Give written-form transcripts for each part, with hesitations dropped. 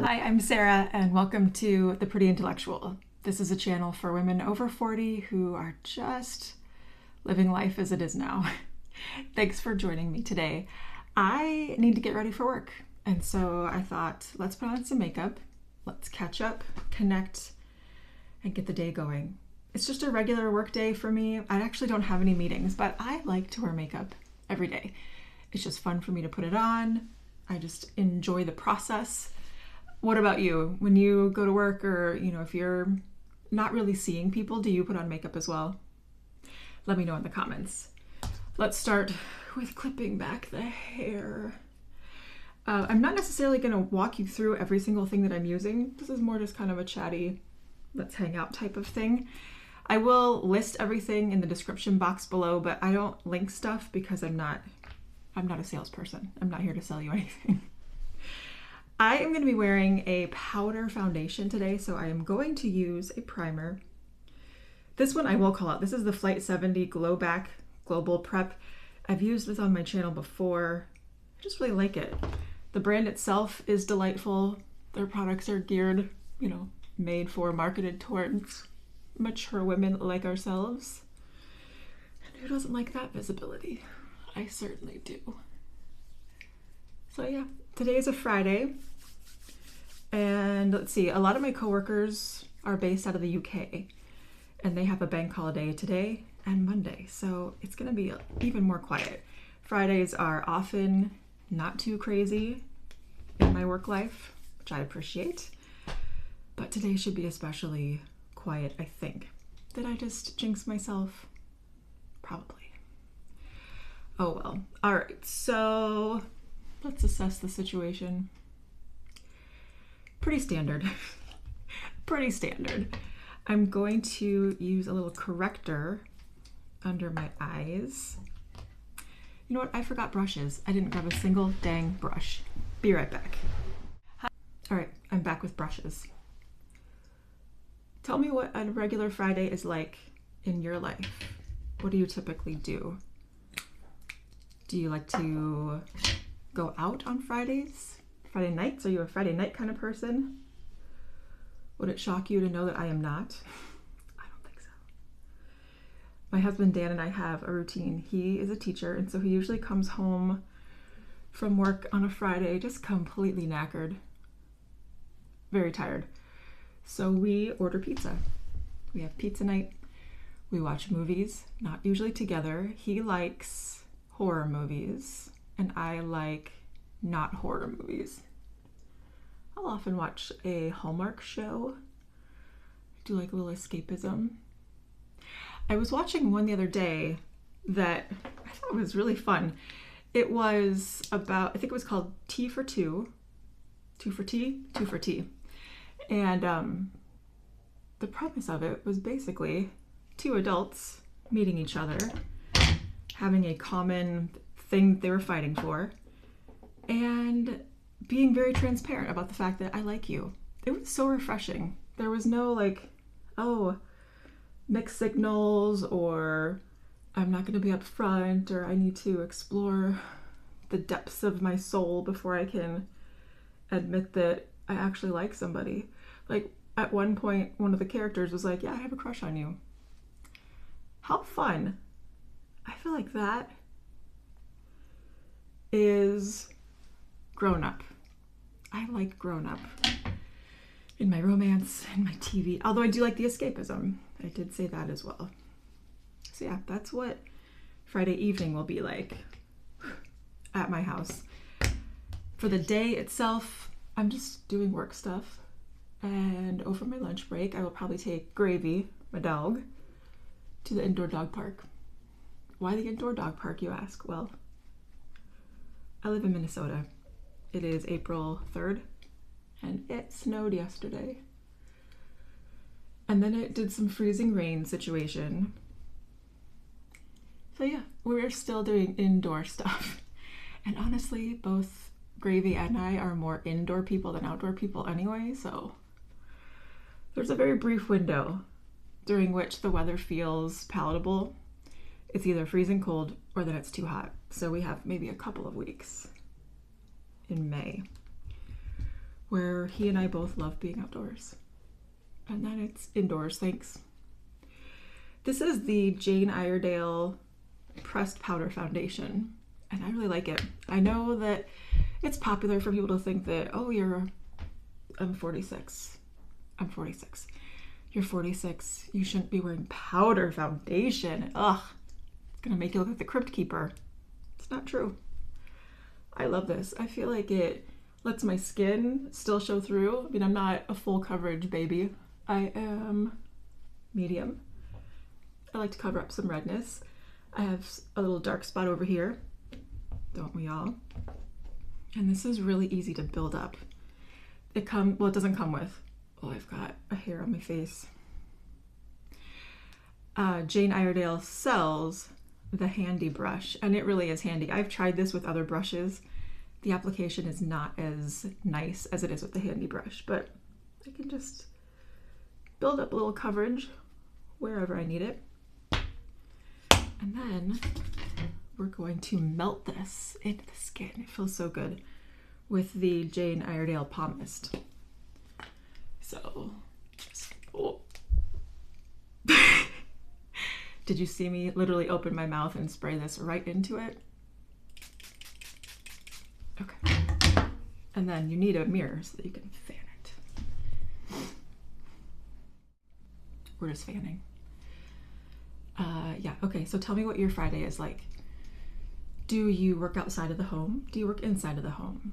Hi, I'm Sarah, and welcome to The Pretty Intellectual. This is a channel for women over 40 who are just living life as it is now. Thanks for joining me today. I need to get ready for work, and so I thought, let's put on some makeup, let's catch up, connect, and get the day going. It's just a regular work day for me. I actually don't have any meetings, but I like to wear makeup every day. It's just fun for me to put it on. I just enjoy the process. What about you? When you go to work or, if you're not really seeing people, do you put on makeup as well? Let me know in the comments. Let's start with clipping back the hair. I'm not necessarily going to walk you through every single thing that I'm using. This is more just kind of a chatty, let's hang out type of thing. I will list everything in the description box below, but I don't link stuff because I'm not a salesperson. I'm not here to sell you anything. I am going to be wearing a powder foundation today, so I am going to use a primer. This one I will call out. This is the Flight 70 Glow Back Global Prep. I've used this on my channel before. I just really like it. The brand itself is delightful. Their products are geared, made for, marketed towards mature women like ourselves. And who doesn't like that visibility? I certainly do. So yeah, today is a Friday. And let's see, a lot of my coworkers are based out of the UK, and they have a bank holiday today and Monday, so it's gonna be even more quiet. Fridays are often not too crazy in my work life, which I appreciate, but today should be especially quiet, I think. Did I just jinx myself? Probably. Oh well. All right, so let's assess the situation. Pretty standard. Pretty standard. I'm going to use a little corrector under my eyes. You know what? I forgot brushes. I didn't grab a single dang brush. Be right back. All right, I'm back with brushes. Tell me what a regular Friday is like in your life. What do you typically do? Do you like to go out on Fridays? Friday nights? Are you a Friday night kind of person? Would it shock you to know that I am not? I don't think so. My husband Dan and I have a routine. He is a teacher, and so he usually comes home from work on a Friday just completely knackered, very tired. So we order pizza. We have pizza night. We watch movies, not usually together. He likes horror movies, and I like not horror movies. I'll often watch a Hallmark show. I do like a little escapism. I was watching one the other day that I thought was really fun. It was about, I think it was called Tea for Two. Two for Tea? Two for Tea. And the premise of it was basically two adults meeting each other, having a common thing they were fighting for, and being very transparent about the fact that I like you. It was so refreshing. There was no mixed signals, or I'm not going to be upfront, or I need to explore the depths of my soul before I can admit that I actually like somebody. Like at one point, one of the characters was like, yeah, I have a crush on you. How fun. I feel like that is grown up. I like grown up in my romance, in my TV, although I do like the escapism. I did say that as well. So yeah, that's what Friday evening will be like at my house. For the day itself, I'm just doing work stuff. And over my lunch break, I will probably take Gravy, my dog, to the indoor dog park. Why the indoor dog park, you ask? Well, I live in Minnesota. It is April 3rd, and it snowed yesterday. And then it did some freezing rain situation. So yeah, we're still doing indoor stuff. And honestly, both Gravy and I are more indoor people than outdoor people anyway, so there's a very brief window during which the weather feels palatable. It's either freezing cold or then it's too hot. So we have maybe a couple of weeks in May where he and I both love being outdoors. And then it's indoors, thanks. This is the Jane Iredale Pressed Powder Foundation, and I really like it. I know that it's popular for people to think that, oh, I'm 46. I'm 46. You're 46. You shouldn't be wearing powder foundation. Ugh, it's gonna make you look like the Crypt Keeper. It's not true. I love this. I feel like it lets my skin still show through. I mean, I'm not a full coverage baby. I am medium. I like to cover up some redness. I have a little dark spot over here, don't we all? And this is really easy to build up. It doesn't come with, oh, I've got a hair on my face. Jane Iredale sells the handy brush, and it really is handy. I've tried this with other brushes. The application is not as nice as it is with the handy brush, but I can just build up a little coverage wherever I need it. And then we're going to melt this into the skin. It feels so good with the Jane Iredale Palm Mist. So, did you see me literally open my mouth and spray this right into it? Okay. And then you need a mirror so that you can fan it. We're just fanning. Yeah, okay, so tell me what your Friday is like. Do you work outside of the home? Do you work inside of the home?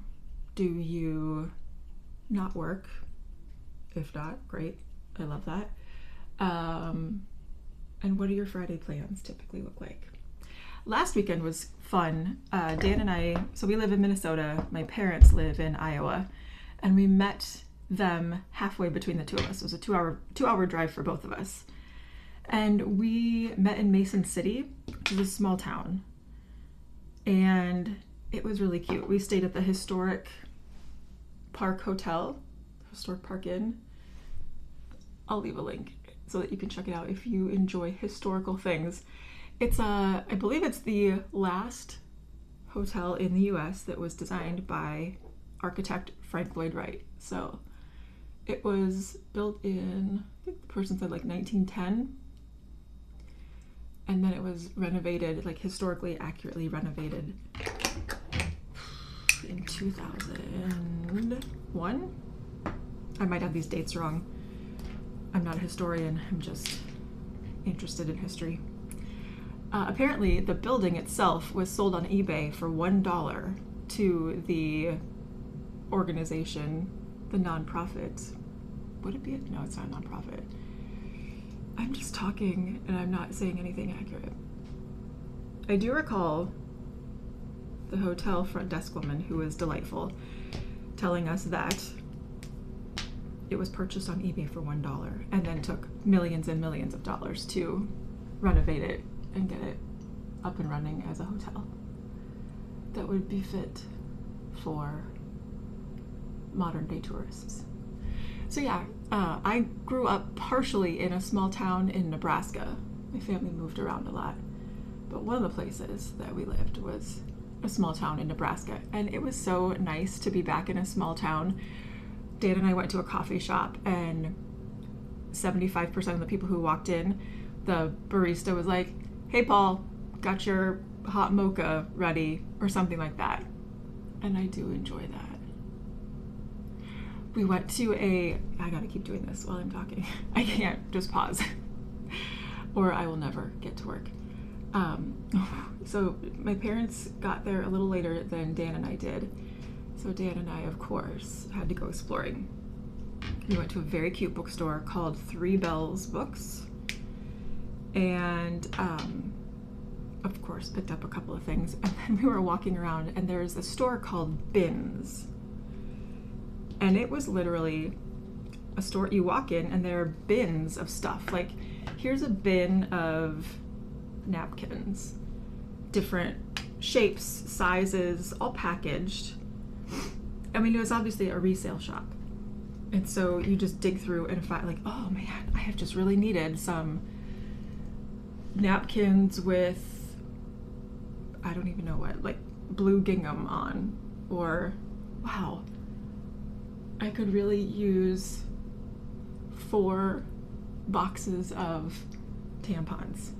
Do you not work? If not, great. I love that. And what do your Friday plans typically look like? Last weekend was fun. Dan and I, so we live in Minnesota. My parents live in Iowa. And we met them halfway between the two of us. It was a two-hour drive for both of us. And we met in Mason City, which is a small town. And it was really cute. We stayed at the Historic Park Hotel, Historic Park Inn. I'll leave a link so that you can check it out if you enjoy historical things. I believe it's the last hotel in the US that was designed by architect Frank Lloyd Wright. So it was built in, I think the person said like 1910. And then it was renovated, like historically accurately renovated in 2001. I might have these dates wrong. I'm not a historian, I'm just interested in history. Apparently the building itself was sold on eBay for $1 to the organization, the nonprofit. Would it be? No, it's not a nonprofit. I'm just talking and I'm not saying anything accurate. I do recall the hotel front desk woman, who was delightful, telling us that it was purchased on eBay for $1 and then took millions and millions of dollars to renovate it and get it up and running as a hotel that would be fit for modern day tourists. So yeah, I grew up partially in a small town in Nebraska. My family moved around a lot, but one of the places that we lived was a small town in Nebraska, and it was so nice to be back in a small town. Dan and I went to a coffee shop, and 75% of the people who walked in, the barista was like, "Hey Paul, got your hot mocha ready," or something like that. And I do enjoy that. We went to I gotta keep doing this while I'm talking. I can't just pause or I will never get to work. So my parents got there a little later than Dan and I did. So Dan and I, of course, had to go exploring. We went to a very cute bookstore called Three Bells Books. And of course, picked up a couple of things. And then we were walking around and there's a store called Bins. And it was literally a store, you walk in and there are bins of stuff. Like, here's a bin of napkins, different shapes, sizes, all packaged. I mean, it was obviously a resale shop. And so you just dig through and find like, oh man, I have just really needed some napkins with, I don't even know what, like blue gingham on, or wow, I could really use 4 boxes of tampons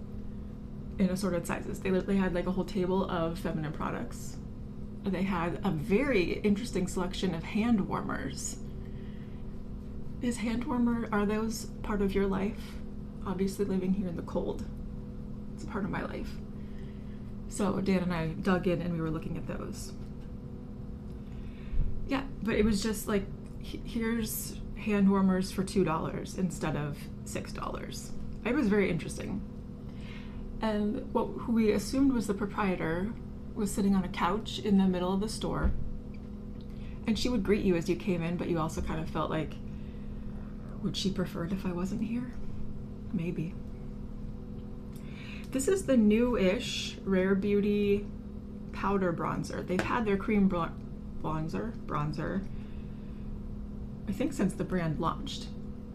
in assorted sizes. They had like a whole table of feminine products. They had a very interesting selection of hand warmers. Are those part of your life? Obviously living here in the cold, it's a part of my life. So Dan and I dug in and we were looking at those. Yeah, but it was just like, here's hand warmers for $2 instead of $6. It was very interesting. And who we assumed was the proprietor was sitting on a couch in the middle of the store. And she would greet you as you came in, but you also kind of felt like, would she prefer it if I wasn't here? Maybe. This is the new-ish Rare Beauty powder bronzer. They've had their cream bronzer, I think since the brand launched.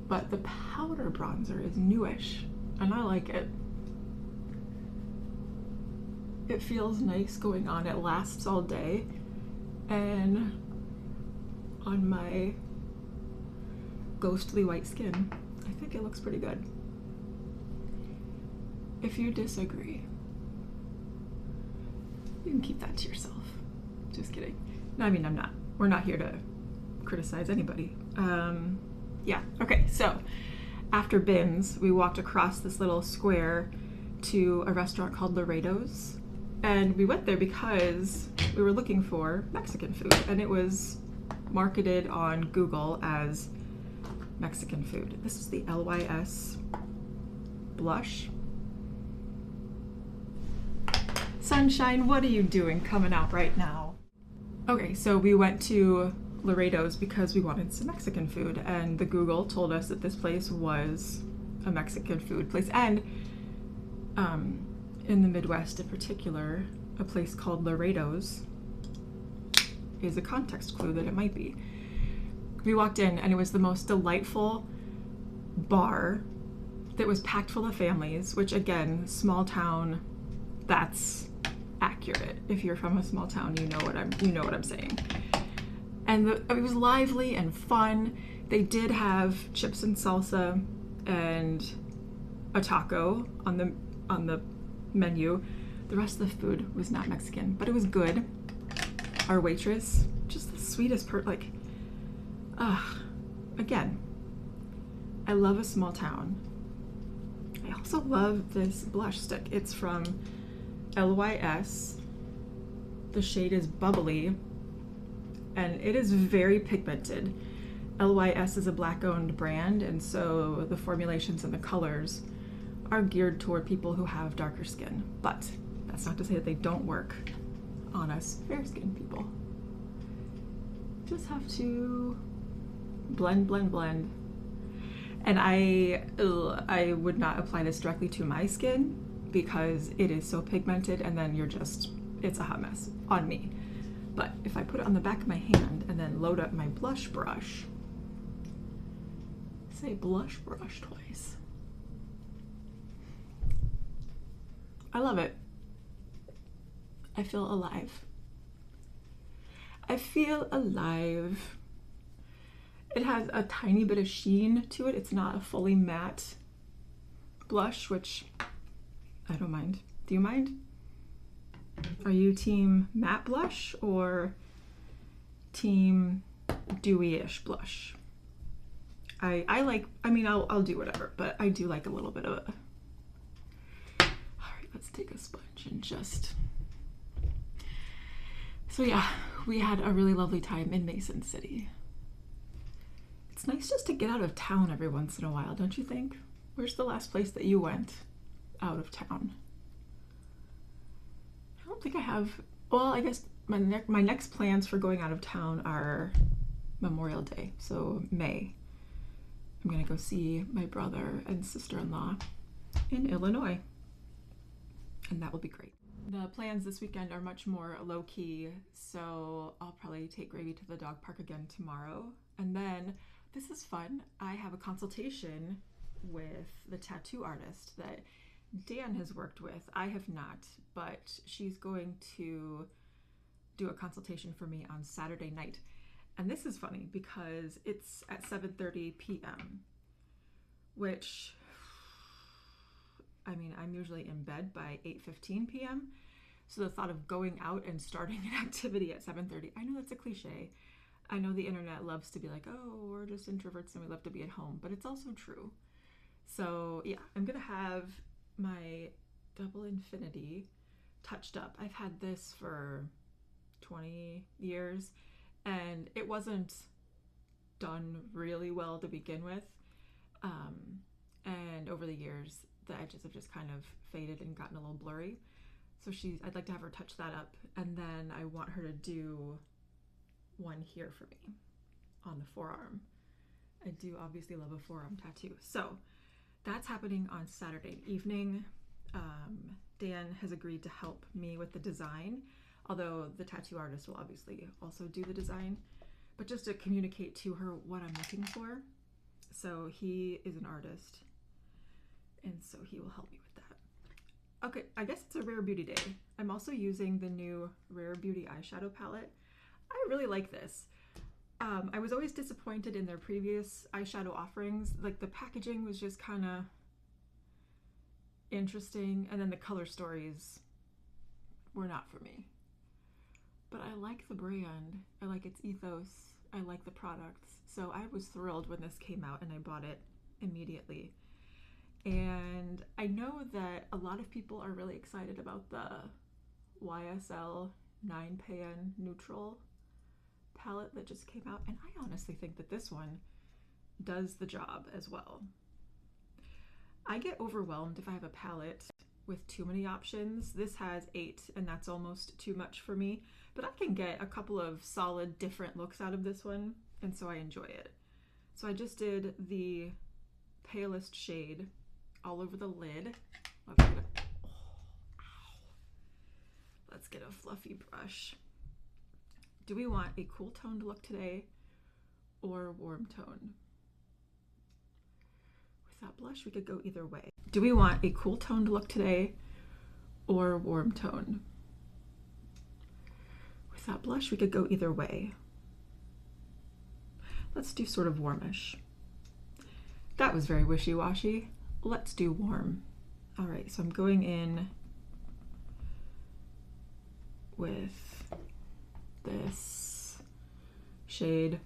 But the powder bronzer is newish, and I like it. It feels nice going on. It lasts all day, and on my ghostly white skin, I think it looks pretty good. If you disagree, you can keep that to yourself. Just kidding. No, I mean, I'm not. We're not here to criticize anybody. Yeah, okay, so after bins, we walked across this little square to a restaurant called Laredo's. And we went there because we were looking for Mexican food, and it was marketed on Google as Mexican food. This is the LYS blush. Sunshine, what are you doing coming out right now? Okay, so we went to Laredo's because we wanted some Mexican food, and the Google told us that this place was a Mexican food place, and in the Midwest in particular, a place called Laredo's is a context clue that it might be. We walked in and it was the most delightful bar that was packed full of families, which again, small town, that's accurate. If you're from a small town, you know what I'm saying. And it was lively and fun. They did have chips and salsa and a taco on the menu. The rest of the food was not Mexican, but it was good. Our waitress, just the sweetest again, I love a small town. I also love this blush stick. It's from LYS. The shade is Bubbly, and it is very pigmented. LYS is a Black-owned brand, and so the formulations and the colors are geared toward people who have darker skin, but that's not to say that they don't work on us fair-skinned people. Just have to blend. And I would not apply this directly to my skin because it is so pigmented, and then it's a hot mess on me. But if I put it on the back of my hand and then load up my blush brush, say blush brush twice, I love it. I feel alive. I feel alive. It has a tiny bit of sheen to it. It's not a fully matte blush, which I don't mind. Do you mind? Are you team matte blush or team dewy-ish blush? I'll do whatever, but I do like a little bit of it. All right, let's take a sponge and so yeah, we had a really lovely time in Mason City. It's nice just to get out of town every once in a while, don't you think? Where's the last place that you went out of town? I don't think I have. Well, I guess my next plans for going out of town are Memorial Day, so May. I'm gonna go see my brother and sister-in-law in Illinois, and that will be great. The plans this weekend are much more low-key, so I'll probably take Gravy to the dog park again tomorrow. And then, this is fun, I have a consultation with the tattoo artist that Dan has worked with. I have not, but she's going to do a consultation for me on Saturday night. And this is funny because it's at 7:30 p.m., which, I mean, I'm usually in bed by 8:15 p.m. So the thought of going out and starting an activity at 7:30, I know that's a cliche. I know the internet loves to be like, oh, we're just introverts and we love to be at home, but it's also true. So yeah, I'm gonna have my double infinity touched up. I've had this for 20 years and it wasn't done really well to begin with. And over the years, the edges have just kind of faded and gotten a little blurry. So I'd like to have her touch that up. And then I want her to do one here for me on the forearm. I do obviously love a forearm tattoo. So that's happening on Saturday evening. Dan has agreed to help me with the design, although the tattoo artist will obviously also do the design, but just to communicate to her what I'm looking for. So he is an artist, and so he will help me with that. Okay, I guess it's a Rare Beauty day. I'm also using the new Rare Beauty eyeshadow palette. I really like this. I was always disappointed in their previous eyeshadow offerings. Like the packaging was just kind of interesting, and then the color stories were not for me. But I like the brand. I like its ethos. I like the products. So I was thrilled when this came out and I bought it immediately. And I know that a lot of people are really excited about the YSL 9-pan neutral palette that just came out. And I honestly think that this one does the job as well. I get overwhelmed if I have a palette with too many options. This has 8 and that's almost too much for me, but I can get a couple of solid different looks out of this one, and so I enjoy it. So I just did the palest shade all over the lid. Let's get a fluffy brush. Do we want a cool toned look today or warm tone? With that blush, we could go either way. Do we want a cool toned look today or warm tone? With that blush, we could go either way. Let's do sort of warmish. That was very wishy-washy. Let's do warm. All right, so I'm going in with this shade.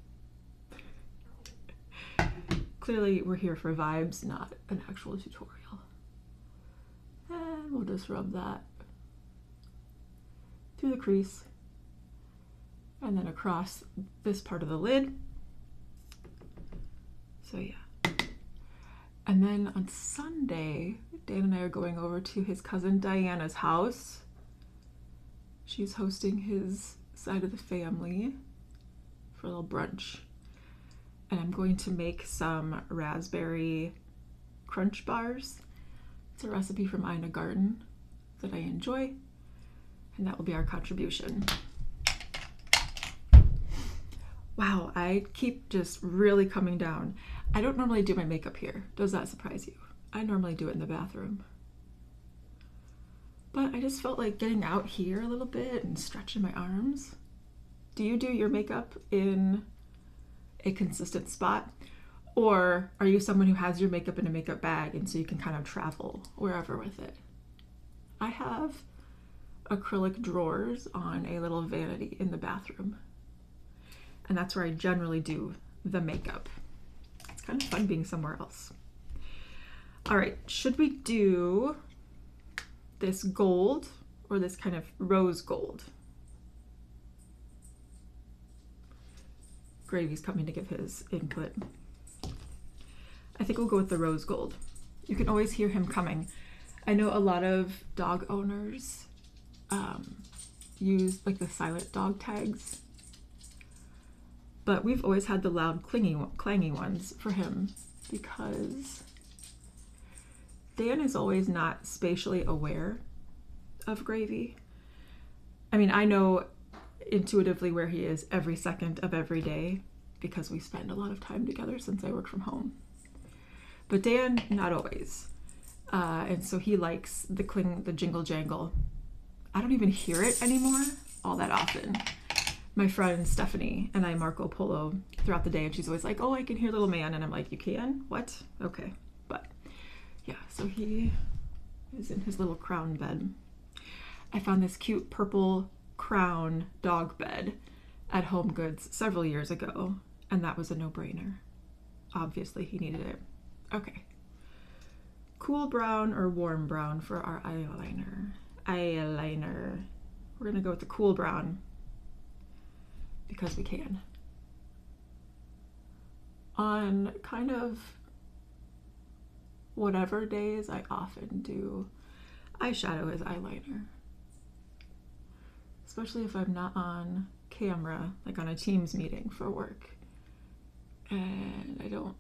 Clearly we're here for vibes, not an actual tutorial. And we'll just rub that through the crease and then across this part of the lid. So yeah. And then on Sunday, Dan and I are going over to his cousin Diana's house. She's hosting his side of the family for a little brunch. And I'm going to make some raspberry crunch bars. It's a recipe from Ina Garten that I enjoy, and that will be our contribution. Wow, I keep just really coming down. I don't normally do my makeup here. Does that surprise you? I normally do it in the bathroom. But I just felt like getting out here a little bit and stretching my arms. Do you do your makeup in a consistent spot? Or are you someone who has your makeup in a makeup bag and so you can kind of travel wherever with it? I have acrylic drawers on a little vanity in the bathroom. And that's where I generally do the makeup. It's kind of fun being somewhere else. All right, should we do this gold or this kind of rose gold? Gravy's coming to give his input. I think we'll go with the rose gold. You can always hear him coming. I know a lot of dog owners use like the silent dog tags, but we've always had the loud clangy ones for him because Dan is always not spatially aware of Gravy. I mean, I know intuitively where he is every second of every day because we spend a lot of time together since I work from home. But Dan, not always. And so he likes the jingle jangle. I don't even hear it anymore all that often. my friend Stephanie and I Marco Polo throughout the day, and she's always like, oh, I can hear little man, and I'm like, you can? What? Okay. But yeah, so he is in his little crown bed. I found this cute purple crown dog bed at Home Goods several years ago, and that was a no-brainer. Obviously he needed it. Okay. Cool brown or warm brown for our eyeliner. We're gonna go with the cool brown because we can. On kind of whatever days, I often do eyeshadow as eyeliner. Especially if I'm not on camera, like on a Teams meeting for work. And I don't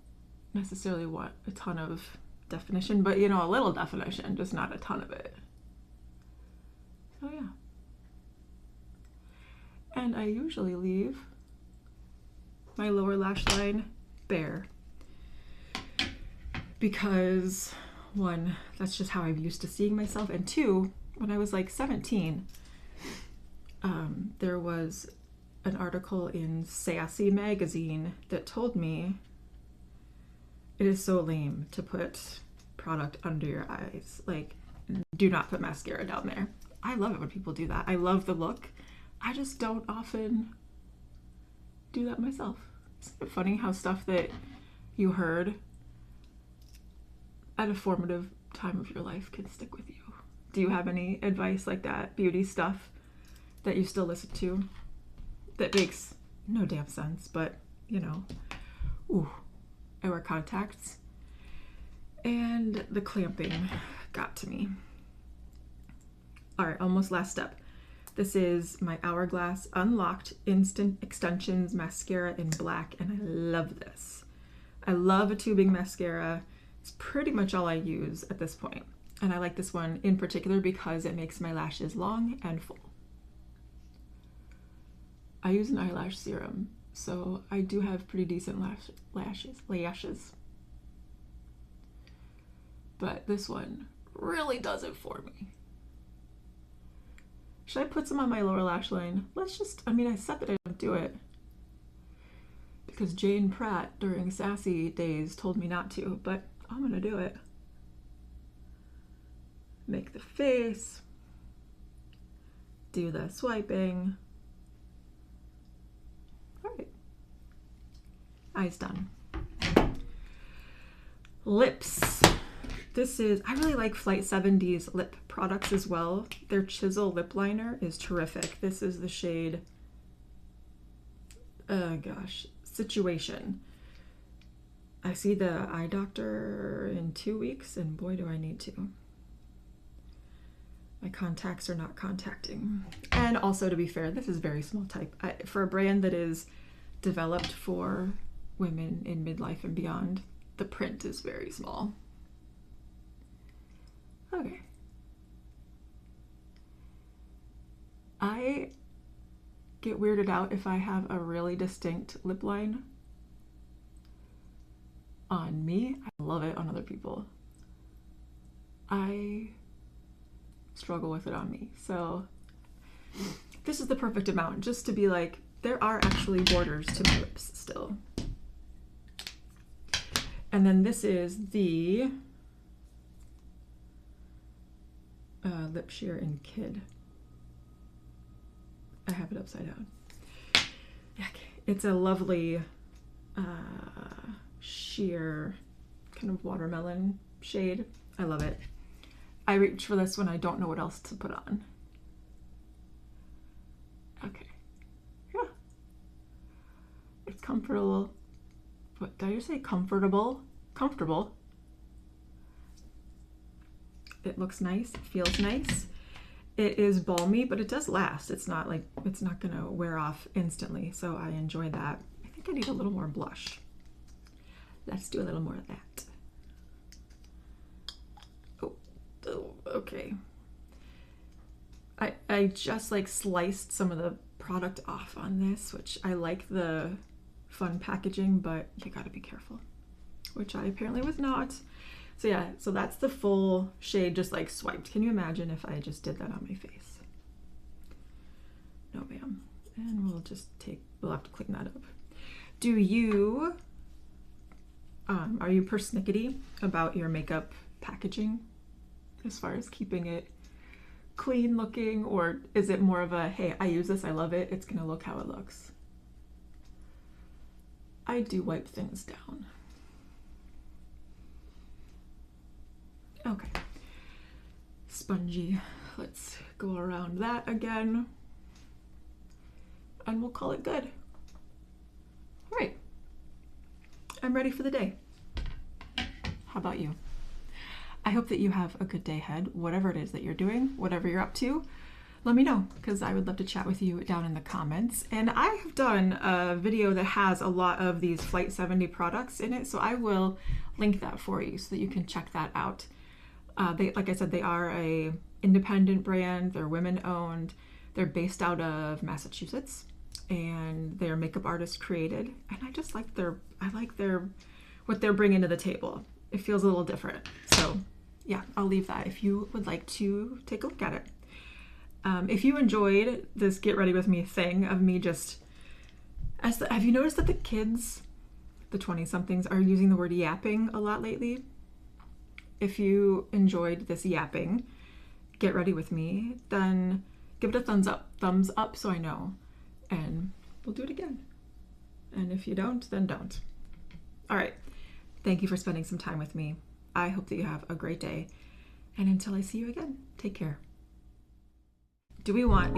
necessarily want a ton of definition, but you know, a little definition, just not a ton of it. So yeah. And I usually leave my lower lash line bare because one, that's just how I'm used to seeing myself, and two, when I was like 17, there was an article in Sassy magazine that told me it is so lame to put product under your eyes. Like, do not put mascara down there. I love it when people do that. I love the look. I just don't often do that myself. Isn't it funny how stuff that you heard at a formative time of your life can stick with you? Do you have any advice like that, beauty stuff, that you still listen to that makes no damn sense, but you know, ooh, I wear contacts and the clamping got to me. All right, almost last step. This is my Hourglass Unlocked Instant Extensions Mascara in black, and I love this. I love a tubing mascara. It's pretty much all I use at this point. And I like this one in particular because it makes my lashes long and full. I use an eyelash serum, so I do have pretty decent lashes. But this one really does it for me. Should I put some on my lower lash line? I said that I don't do it because Jane Pratt during Sassy days told me not to, but I'm gonna do it. Make the face, do the swiping. All right, eyes done. Lips. I really like Flight 70's lip products as well. Their Chisel lip liner is terrific. This is the shade, Situation. I see the eye doctor in 2 weeks, and boy, do I need to. My contacts are not contacting. And also, to be fair, this is very small type. For a brand that is developed for women in midlife and beyond, the print is very small. Okay. I get weirded out if I have a really distinct lip line on me. I love it on other people. I struggle with it on me. So this is the perfect amount, just to be like, there are actually borders to my lips still. And then this is the lip sheer in Kid. I have it upside down. It's a lovely sheer kind of watermelon shade. I love it. I reach for this when I don't know what else to put on. Okay. Yeah. It's comfortable. What did I just say? Comfortable. Comfortable. It looks nice. It feels nice. It is balmy, but it does last. It's not gonna wear off instantly, so I enjoy that. I think I need a little more blush. Let's do a little more of that. Oh, okay. I just like sliced some of the product off on this, which I like the fun packaging, but you gotta be careful, which I apparently was not. So yeah, so that's the full shade just like swiped. Can you imagine if I just did that on my face? No ma'am. And we'll have to clean that up. Do you, are you persnickety about your makeup packaging as far as keeping it clean looking, or is it more of a, hey, I use this, I love it, it's gonna look how it looks? I do wipe things down. Okay. Spongy. Let's go around that again. And we'll call it good. All right. I'm ready for the day. How about you? I hope that you have a good day ahead, whatever it is that you're doing, whatever you're up to. Let me know, because I would love to chat with you down in the comments. And I have done a video that has a lot of these Flight 70 products in it, so I will link that for you so that you can check that out. Like I said, they are a independent brand. They're women owned. They're based out of Massachusetts, and they're makeup artists created. And I just like what they're bringing to the table. It feels a little different. So yeah, I'll leave that if you would like to take a look at it. If you enjoyed this Get Ready With Me thing of me just, have you noticed that the kids, the 20-somethings, are using the word yapping a lot lately? If you enjoyed this yapping, Get Ready With Me, then give it a thumbs up so I know, and we'll do it again. And if you don't, then don't. All right. Thank you for spending some time with me. I hope that you have a great day. And until I see you again, take care. Do we want